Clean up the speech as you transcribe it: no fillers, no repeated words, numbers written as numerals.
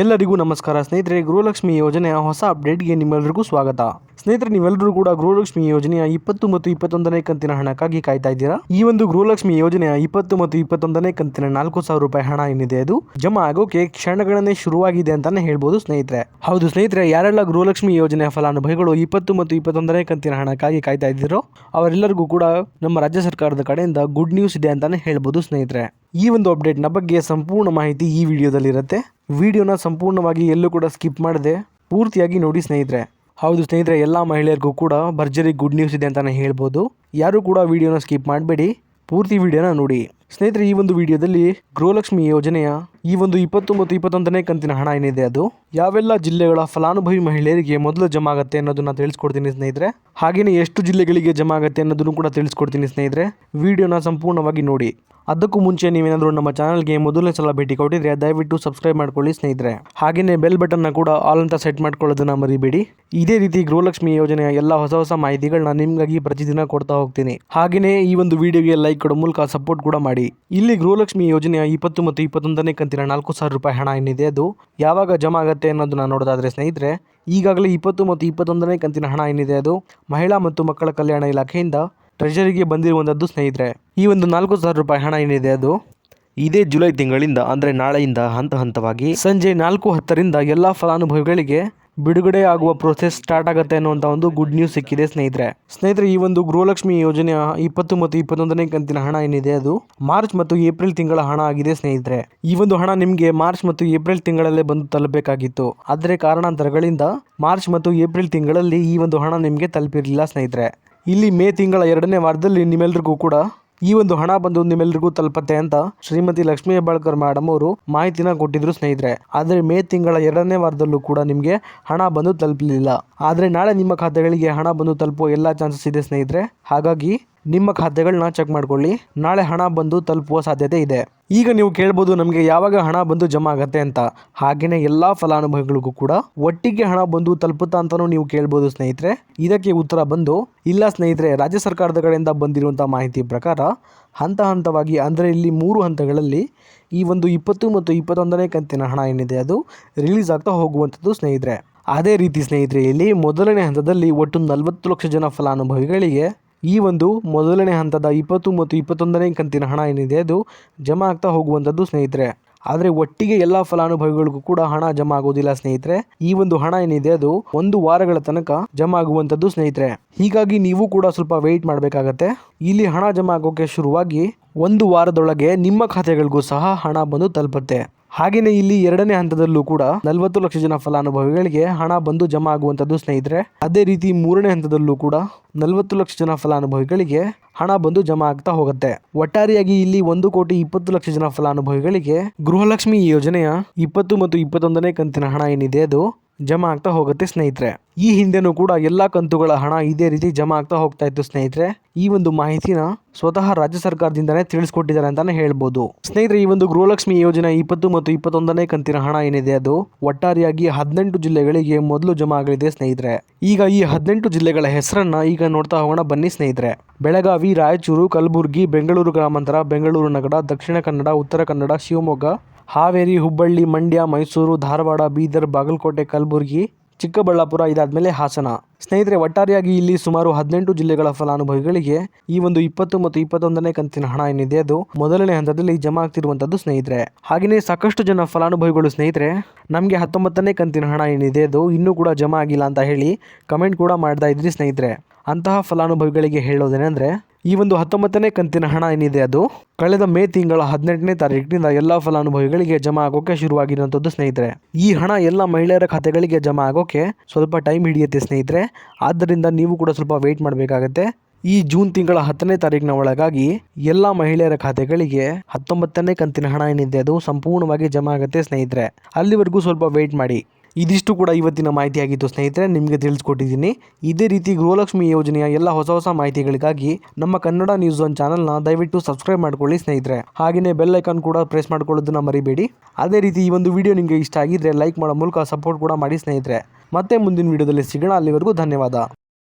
ಎಲ್ಲರಿಗೂ ನಮಸ್ಕಾರ ಸ್ನೇಹಿತರೆ. ಗೃಹಲಕ್ಷ್ಮಿ ಯೋಜನೆಯ ಹೊಸ ಅಪ್ಡೇಟ್ಗೆ ನಿಮ್ಮೆಲ್ಲರಿಗೂ ಸ್ವಾಗತ. ಸ್ನೇಹಿತರೆ, ನೀವೆಲ್ಲರೂ ಕೂಡ ಗೃಹಲಕ್ಷ್ಮಿ ಯೋಜನೆಯ 20 ಮತ್ತು 21ನೇ ಕಂತಿನ ಹಣಕ್ಕಾಗಿ ಕಾಯ್ತಾ ಇದ್ದೀರಾ. ಈ ಒಂದು ಗೃಹಲಕ್ಷ್ಮಿ ಯೋಜನೆಯ 20 ಮತ್ತು 21ನೇ ಕಂತಿನ 4,000 ರೂಪಾಯಿ ಹಣ ಏನಿದೆ ಅದು ಜಮಾ ಆಗೋಕೆ ಕ್ಷಣಗಣನೆ ಶುರುವಾಗಿದೆ ಅಂತಾನೆ ಹೇಳ್ಬೋದು ಸ್ನೇಹಿತರೆ. ಹೌದು ಸ್ನೇಹಿತರೆ, ಯಾರೆಲ್ಲ ಗೃಹಲಕ್ಷ್ಮಿ ಯೋಜನೆಯ ಫಲಾನುಭವಿಗಳು 20 ಮತ್ತು 21ನೇ ಕಂತಿನ ಹಣಕ್ಕಾಗಿ ಕಾಯ್ತಾ ಇದ್ದೀರೋ ಅವರೆಲ್ಲರಿಗೂ ಕೂಡ ನಮ್ಮ ರಾಜ್ಯ ಸರ್ಕಾರದ ಕಡೆಯಿಂದ ಗುಡ್ ನ್ಯೂಸ್ ಇದೆ ಅಂತಾನೆ ಹೇಳ್ಬೋದು ಸ್ನೇಹಿತರೆ. ಈ ಒಂದು ಅಪ್ಡೇಟ್ನ ಬಗ್ಗೆ ಸಂಪೂರ್ಣ ಮಾಹಿತಿ ಈ ವಿಡಿಯೋದಲ್ಲಿರುತ್ತೆ. ವಿಡಿಯೋನ ಸಂಪೂರ್ಣವಾಗಿ ಎಲ್ಲೂ ಕೂಡ ಸ್ಕಿಪ್ ಮಾಡದೆ ಪೂರ್ತಿಯಾಗಿ ನೋಡಿ ಸ್ನೇಹಿತರೆ. ಹೌದು ಸ್ನೇಹಿತರೆ, ಎಲ್ಲ ಮಹಿಳೆಯರಿಗೂ ಕೂಡ ಭರ್ಜರಿ ಗುಡ್ ನ್ಯೂಸ್ ಇದೆ ಅಂತಾನೆ ಹೇಳ್ಬೋದು. ಯಾರು ಕೂಡ ವಿಡಿಯೋನ ಸ್ಕಿಪ್ ಮಾಡಬೇಡಿ, ಪೂರ್ತಿ ವಿಡಿಯೋನ ನೋಡಿ ಸ್ನೇಹಿತರೆ. ಈ ಒಂದು ವಿಡಿಯೋದಲ್ಲಿ ಗೃಹಲಕ್ಷ್ಮಿ ಯೋಜನೆಯ ಈ ಒಂದು 20 ಮತ್ತು 21ನೇ ಕಂತಿನ ಹಣ ಏನಿದೆ ಅದು ಯಾವೆಲ್ಲ ಜಿಲ್ಲೆಗಳ ಫಲಾನುಭವಿ ಮಹಿಳೆಯರಿಗೆ ಮೊದಲು ಜಮಾ ಆಗುತ್ತೆ ಅನ್ನೋದನ್ನ ತಿಳಿಸ್ಕೊಡ್ತೀನಿ ಸ್ನೇಹಿತರೆ. ಹಾಗೆಯೇ ಎಷ್ಟು ಜಿಲ್ಲೆಗಳಿಗೆ ಜಮಾ ಆಗುತ್ತೆ ಅನ್ನೋದನ್ನು ಕೂಡ ತಿಳಿಸ್ಕೊಡ್ತೀನಿ ಸ್ನೇಹಿತರೆ. ವಿಡಿಯೋನ ಸಂಪೂರ್ಣವಾಗಿ ನೋಡಿ. ಅದಕ್ಕೂ ಮುಂಚೆ ನೀವೇನಾದರೂ ನಮ್ಮ ಚಾನಲ್ಗೆ ಮೊದಲನೇ ಸಲ ಭೇಟಿ ಕೊಟ್ಟಿದ್ರೆ ದಯವಿಟ್ಟು ಸಬ್ಸ್ಕ್ರೈಬ್ ಮಾಡ್ಕೊಳ್ಳಿ ಸ್ನೇಹಿತರೆ. ಹಾಗೆಯೇ ಬೆಲ್ ಬಟನ್ನ ಕೂಡ ಆಲ್ ಅಂತ ಸೆಟ್ ಮಾಡ್ಕೊಳ್ಳೋದನ್ನ ಮರಿಬೇಡಿ. ಇದೇ ರೀತಿ ಗೃಹಲಕ್ಷ್ಮಿ ಯೋಜನೆಯ ಎಲ್ಲ ಹೊಸ ಮಾಹಿತಿಗಳನ್ನ ನಿಮಗಾಗಿ ಪ್ರತಿದಿನ ಕೊಡ್ತಾ ಹೋಗ್ತೀನಿ. ಹಾಗೆಯೇ ಈ ಒಂದು ವಿಡಿಯೋಗೆ ಲೈಕ್ ಕೊಡೋ ಮೂಲಕ ಸಪೋರ್ಟ್ ಕೂಡ ಮಾಡಿ. ಇಲ್ಲಿ ಗೃಹಲಕ್ಷ್ಮಿ ಯೋಜನೆಯ 20 ಮತ್ತು 21ನೇ ಕಂತಿನ 4,000 ರೂಪಾಯಿ ಹಣ ಏನಿದೆ ಅದು ಯಾವಾಗ ಜಮಾ ಆಗುತ್ತೆ ಅನ್ನೋದನ್ನ ನೋಡೋದಾದ್ರೆ ಸ್ನೇಹಿತರೆ, ಈಗಾಗಲೇ 20 ಮತ್ತು 21ನೇ ಕಂತಿನ ಹಣ ಏನಿದೆ ಅದು ಮಹಿಳಾ ಮತ್ತು ಮಕ್ಕಳ ಕಲ್ಯಾಣ ಇಲಾಖೆಯಿಂದ ಟ್ರೆಜರಿಗೆ ಬಂದಿರುವಂಥದ್ದು ಸ್ನೇಹಿತರೆ. ಈ ಒಂದು 4,000 ರೂಪಾಯಿ ಹಣ ಏನಿದೆ ಅದು ಇದೇ ಜುಲೈ ತಿಂಗಳಿಂದ ಅಂದರೆ ನಾಳೆಯಿಂದ ಹಂತವಾಗಿ ಸಂಜೆ 4:10ರಿಂದ ಎಲ್ಲ ಫಲಾನುಭವಿಗಳಿಗೆ ಬಿಡುಗಡೆ ಆಗುವ ಪ್ರೋಸೆಸ್ ಸ್ಟಾರ್ಟ್ ಆಗುತ್ತೆ ಅನ್ನುವಂಥ ಒಂದು ಗುಡ್ ನ್ಯೂಸ್ ಸಿಕ್ಕಿದೆ ಸ್ನೇಹಿತರೆ. ಈ ಒಂದು ಗೃಹಲಕ್ಷ್ಮಿ ಯೋಜನೆಯ 20 ಮತ್ತು 21ನೇ ಕಂತಿನ ಹಣ ಏನಿದೆ ಅದು ಮಾರ್ಚ್ ಮತ್ತು ಏಪ್ರಿಲ್ ತಿಂಗಳ ಹಣ ಆಗಿದೆ ಸ್ನೇಹಿತರೆ. ಈ ಒಂದು ಹಣ ನಿಮಗೆ ಮಾರ್ಚ್ ಮತ್ತು ಏಪ್ರಿಲ್ ತಿಂಗಳಲ್ಲೇ ಬಂದು ತಲುಪಬೇಕಾಗಿತ್ತು. ಆದರೆ ಕಾರಣಾಂತರಗಳಿಂದ ಮಾರ್ಚ್ ಮತ್ತು ಏಪ್ರಿಲ್ ತಿಂಗಳಲ್ಲಿ ಈ ಒಂದು ಹಣ ನಿಮಗೆ ತಲುಪಿರಲಿಲ್ಲ ಸ್ನೇಹಿತರೆ. ಇಲ್ಲಿ ಮೇ ತಿಂಗಳ 2ನೇ ವಾರದಲ್ಲಿ ನಿಮ್ಮೆಲ್ಲರಿಗೂ ಕೂಡ ಈ ಒಂದು ಹಣ ಬಂದು ನಿಮ್ಮೆಲ್ಲರಿಗೂ ತಲುಪತ್ತೆ ಅಂತ ಶ್ರೀಮತಿ ಲಕ್ಷ್ಮೀ ಹೆಬ್ಬಾಳ್ಕರ್ ಮೇಡಮ್ ಅವರು ಮಾಹಿತಿನ ಕೊಟ್ಟಿದ್ರು ಸ್ನೇಹಿತರೆ. ಆದರೆ ಮೇ ತಿಂಗಳ 2ನೇ ವಾರದಲ್ಲೂ ಕೂಡ ನಿಮಗೆ ಹಣ ಬಂದು ತಲುಪಲಿಲ್ಲ. ಆದರೆ ನಾಳೆ ನಿಮ್ಮ ಖಾತೆಗಳಿಗೆ ಹಣ ಬಂದು ತಲುಪುವ ಎಲ್ಲ ಚಾನ್ಸಸ್ ಇದೆ ಸ್ನೇಹಿತರೆ. ಹಾಗಾಗಿ ನಿಮ್ಮ ಖಾತೆಗಳನ್ನ ಚೆಕ್ ಮಾಡ್ಕೊಳ್ಳಿ. ನಾಳೆ ಹಣ ಬಂದು ತಲುಪುವ ಸಾಧ್ಯತೆ ಇದೆ. ಈಗ ನೀವು ಕೇಳ್ಬೋದು ನಮಗೆ ಯಾವಾಗ ಹಣ ಬಂದು ಜಮಾ ಆಗತ್ತೆ ಅಂತ. ಹಾಗೆಯೇ ಎಲ್ಲ ಫಲಾನುಭವಿಗಳಿಗೂ ಕೂಡ ಒಟ್ಟಿಗೆ ಹಣ ಬಂದು ತಲುಪುತ್ತಾ ಅಂತಲೂ ನೀವು ಕೇಳ್ಬೋದು ಸ್ನೇಹಿತರೆ. ಇದಕ್ಕೆ ಉತ್ತರ ಬಂದು ಇಲ್ಲ ಸ್ನೇಹಿತರೆ. ರಾಜ್ಯ ಸರ್ಕಾರದ ಕಡೆಯಿಂದ ಬಂದಿರುವಂಥ ಮಾಹಿತಿ ಪ್ರಕಾರ ಹಂತವಾಗಿ ಅಂದರೆ ಇಲ್ಲಿ 3 ಹಂತಗಳಲ್ಲಿ ಈ ಒಂದು 20 ಮತ್ತು 21ನೇ ಕಂತಿನ ಹಣ ಏನಿದೆ ಅದು ರಿಲೀಸ್ ಆಗ್ತಾ ಹೋಗುವಂಥದ್ದು ಸ್ನೇಹಿತರೆ. ಅದೇ ರೀತಿ ಸ್ನೇಹಿತರೆ, ಇಲ್ಲಿ ಮೊದಲನೇ ಹಂತದಲ್ಲಿ ಒಟ್ಟು 40 ಲಕ್ಷ ಜನ ಫಲಾನುಭವಿಗಳಿಗೆ ಈ ಒಂದು ಮೊದಲನೇ ಹಂತದ 20 ಮತ್ತು 21ನೇ ಕಂತಿನ ಹಣ ಏನಿದೆ ಅದು ಜಮಾ ಆಗ್ತಾ ಹೋಗುವಂಥದ್ದು ಸ್ನೇಹಿತರೆ. ಆದರೆ ಒಟ್ಟಿಗೆ ಎಲ್ಲ ಫಲಾನುಭವಿಗಳಿಗೂ ಕೂಡ ಹಣ ಜಮಾ ಆಗೋದಿಲ್ಲ ಸ್ನೇಹಿತರೆ. ಈ ಒಂದು ಹಣ ಏನಿದೆ ಅದು 1 ವಾರಗಳ ತನಕ ಜಮಾ ಆಗುವಂಥದ್ದು ಸ್ನೇಹಿತರೆ. ಹೀಗಾಗಿ ನೀವು ಕೂಡ ಸ್ವಲ್ಪ ವೆಯ್ಟ್ ಮಾಡಬೇಕಾಗತ್ತೆ. ಇಲ್ಲಿ ಹಣ ಜಮಾ ಆಗೋಕೆ ಶುರುವಾಗಿ 1 ವಾರದೊಳಗೆ ನಿಮ್ಮ ಖಾತೆಗಳಿಗೂ ಸಹ ಹಣ ಬಂದು ತಲುಪುತ್ತೆ. ಹಾಗೆಯೇ ಇಲ್ಲಿ 2ನೇ ಹಂತದಲ್ಲೂ ಕೂಡ 40 ಲಕ್ಷ ಜನ ಫಲಾನುಭವಿಗಳಿಗೆ ಹಣ ಬಂದು ಜಮಾ ಆಗುವಂಥದ್ದು ಸ್ನೇಹಿತರೆ. ಅದೇ ರೀತಿ 3ನೇ ಹಂತದಲ್ಲೂ ಕೂಡ 40 ಲಕ್ಷ ಜನ ಫಲಾನುಭವಿಗಳಿಗೆ ಹಣ ಬಂದು ಜಮಾ ಆಗ್ತಾ ಹೋಗುತ್ತೆ. ಒಟ್ಟಾರೆಯಾಗಿ ಇಲ್ಲಿ 1,20,00,000 ಜನ ಫಲಾನುಭವಿಗಳಿಗೆ ಗೃಹಲಕ್ಷ್ಮಿ ಯೋಜನೆಯ 20 ಮತ್ತು 21ನೇ ಕಂತಿನ ಹಣ ಏನಿದೆ ಅದು ಜಮಾ ಆಗ್ತಾ ಹೋಗುತ್ತೆ ಸ್ನೇಹಿತರೆ. ಈ ಹಿಂದೆನೂ ಕೂಡ ಎಲ್ಲಾ ಕಂತುಗಳ ಹಣ ಇದೇ ರೀತಿ ಜಮಾ ಆಗ್ತಾ ಹೋಗ್ತಾ ಇತ್ತು ಸ್ನೇಹಿತರೆ. ಈ ಒಂದು ಮಾಹಿತಿನ ಸ್ವತಃ ರಾಜ್ಯ ಸರ್ಕಾರದಿಂದನೇ ತಿಳಿಸ್ಕೊಟ್ಟಿದ್ದಾರೆ ಅಂತಾನೆ ಹೇಳ್ಬೋದು ಸ್ನೇಹಿತರೆ. ಈ ಒಂದು ಗೃಹಲಕ್ಷ್ಮಿ ಯೋಜನೆ 20 ಮತ್ತು 21ನೇ ಕಂತಿನ ಹಣ ಏನಿದೆ ಅದು ಒಟ್ಟಾರೆಯಾಗಿ 18 ಜಿಲ್ಲೆಗಳಿಗೆ ಮೊದಲು ಜಮಾ ಆಗಲಿದೆ ಸ್ನೇಹಿತರೆ. ಈಗ ಈ 18 ಜಿಲ್ಲೆಗಳ ಹೆಸರನ್ನ ಈಗ ನೋಡ್ತಾ ಹೋಗೋಣ ಬನ್ನಿ ಸ್ನೇಹಿತರೆ. ಬೆಳಗಾವಿ, ರಾಯಚೂರು, ಕಲಬುರಗಿ, ಬೆಂಗಳೂರು ಗ್ರಾಮಾಂತರ, ಬೆಂಗಳೂರು ನಗರ, ದಕ್ಷಿಣ ಕನ್ನಡ, ಉತ್ತರ ಕನ್ನಡ, ಶಿವಮೊಗ್ಗ, ಹಾವೇರಿ, ಹುಬ್ಬಳ್ಳಿ, ಮಂಡ್ಯ, ಮೈಸೂರು, ಧಾರವಾಡ, ಬೀದರ್, ಬಾಗಲಕೋಟೆ, ಕಲಬುರಗಿ, ಚಿಕ್ಕಬಳ್ಳಾಪುರ, ಇದಾದ್ಮೇಲೆ ಹಾಸನ. ಸ್ನೇಹಿತರೆ, ಒಟ್ಟಾರೆಯಾಗಿ ಇಲ್ಲಿ ಸುಮಾರು 18 ಜಿಲ್ಲೆಗಳ ಫಲಾನುಭವಿಗಳಿಗೆ ಈ ಒಂದು 20 ಮತ್ತು 21ನೇ ಕಂತಿನ ಹಣ ಏನಿದೆ ಅದು ಮೊದಲನೇ ಹಂತದಲ್ಲಿ ಜಮಾ ಆಗ್ತಿರುವಂತದ್ದು ಸ್ನೇಹಿತರೆ. ಹಾಗೆಯೇ ಸಾಕಷ್ಟು ಜನ ಫಲಾನುಭವಿಗಳು ಸ್ನೇಹಿತರೆ ನಮಗೆ 19ನೇ ಕಂತಿನ ಹಣ ಏನಿದೆ ಅದು ಇನ್ನೂ ಕೂಡ ಜಮಾ ಆಗಿಲ್ಲ ಅಂತ ಹೇಳಿ ಕಮೆಂಟ್ ಕೂಡ ಮಾಡ್ತಾ ಇದ್ರಿ ಸ್ನೇಹಿತರೆ. ಅಂತಹ ಫಲಾನುಭವಿಗಳಿಗೆ ಹೇಳೋದೇನೆಂದ್ರೆ ಈ ಒಂದು 19ನೇ ಕಂತಿನ ಹಣ ಏನಿದೆ ಅದು ಕಳೆದ ಮೇ ತಿಂಗಳ 18ನೇ ತಾರೀಕಿನಿಂದ ಎಲ್ಲ ಫಲಾನುಭವಿಗಳಿಗೆ ಜಮಾ ಆಗೋಕೆ ಶುರುವಾಗಿರುವಂಥದ್ದು ಸ್ನೇಹಿತರೆ. ಈ ಹಣ ಎಲ್ಲ ಮಹಿಳೆಯರ ಖಾತೆಗಳಿಗೆ ಜಮಾ ಆಗೋಕೆ ಸ್ವಲ್ಪ ಟೈಮ್ ಹಿಡಿಯುತ್ತೆ ಸ್ನೇಹಿತರೆ. ಆದ್ದರಿಂದ ನೀವು ಕೂಡ ಸ್ವಲ್ಪ ವೆಯ್ಟ್ ಮಾಡಬೇಕಾಗತ್ತೆ. ಈ ಜೂನ್ ತಿಂಗಳ 10ನೇ ತಾರೀಕಿನ ಒಳಗಾಗಿ ಎಲ್ಲ ಮಹಿಳೆಯರ ಖಾತೆಗಳಿಗೆ 19ನೇ ಕಂತಿನ ಹಣ ಏನಿದೆ ಅದು ಸಂಪೂರ್ಣವಾಗಿ ಜಮಾ ಆಗುತ್ತೆ ಸ್ನೇಹಿತರೆ. ಅಲ್ಲಿವರೆಗೂ ಸ್ವಲ್ಪ ವೆಯ್ಟ್ ಮಾಡಿ. ಇದಿಷ್ಟು ಕೂಡ ಇವತ್ತಿನ ಮಾಹಿತಿ ಆಗಿತ್ತು ಸ್ನೇಹಿತರೆ, ನಿಮಗೆ ತಿಳಿಸ್ಕೊಟ್ಟಿದ್ದೀನಿ. ಇದೇ ರೀತಿ ಗೃಹಲಕ್ಷ್ಮಿ ಯೋಜನೆಯ ಎಲ್ಲ ಹೊಸ ಮಾಹಿತಿಗಳಿಗಾಗಿ ನಮ್ಮ ಕನ್ನಡ ನ್ಯೂಸ್ ಒನ್ ಚಾನಲ್ನ ದಯವಿಟ್ಟು ಸಬ್ಸ್ಕ್ರೈಬ್ ಮಾಡ್ಕೊಳ್ಳಿ ಸ್ನೇಹಿತರೆ. ಹಾಗೆಯೇ ಬೆಲ್ ಐಕಾನ್ ಕೂಡ ಪ್ರೆಸ್ ಮಾಡ್ಕೊಳ್ಳೋದನ್ನ ಮರಿಬೇಡಿ. ಅದೇ ರೀತಿ ಈ ಒಂದು ವಿಡಿಯೋ ನಿಮಗೆ ಇಷ್ಟ ಆಗಿದ್ರೆ ಲೈಕ್ ಮಾಡೋ ಮೂಲಕ ಸಪೋರ್ಟ್ ಕೂಡ ಮಾಡಿ ಸ್ನೇಹಿತರೆ. ಮತ್ತೆ ಮುಂದಿನ ವಿಡಿಯೋದಲ್ಲಿ ಸಿಗೋಣ. ಅಲ್ಲಿವರೆಗೂ ಧನ್ಯವಾದ.